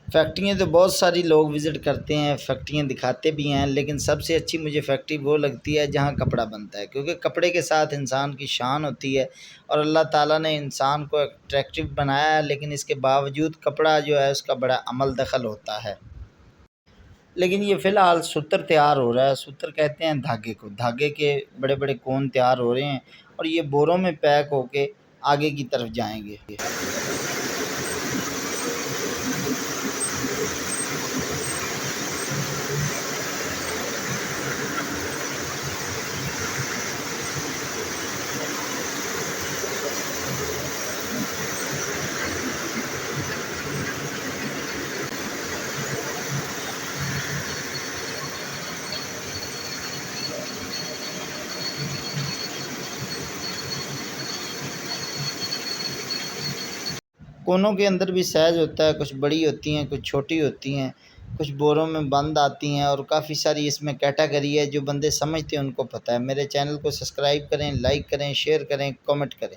फैक्ट्रियाँ तो बहुत सारी लोग विज़िट करते हैं, फैक्ट्रियाँ दिखाते भी हैं, लेकिन सबसे अच्छी मुझे फैक्ट्री वो लगती है जहाँ कपड़ा बनता है, क्योंकि कपड़े के साथ इंसान की शान होती है और अल्लाह ताला ने इंसान को अट्रैक्टिव बनाया है, लेकिन इसके बावजूद कपड़ा जो है उसका बड़ा अमल दखल होता है। लेकिन ये फ़िलहाल सूत्र तैयार हो रहा है, सूत्र कहते हैं धागे को, धागे के बड़े-बड़े कोन तैयार हो रहे हैं और ये बोरों में पैक होके आगे की तरफ जाएँगे। कोनों के अंदर भी साइज़ होता है, कुछ बड़ी होती हैं, कुछ छोटी होती हैं, कुछ बोरों में बंद आती हैं और काफ़ी सारी इसमें कैटेगरी है। जो बंदे समझते हैं उनको पता है। मेरे चैनल को सब्सक्राइब करें, लाइक करें, शेयर करें, कमेंट करें।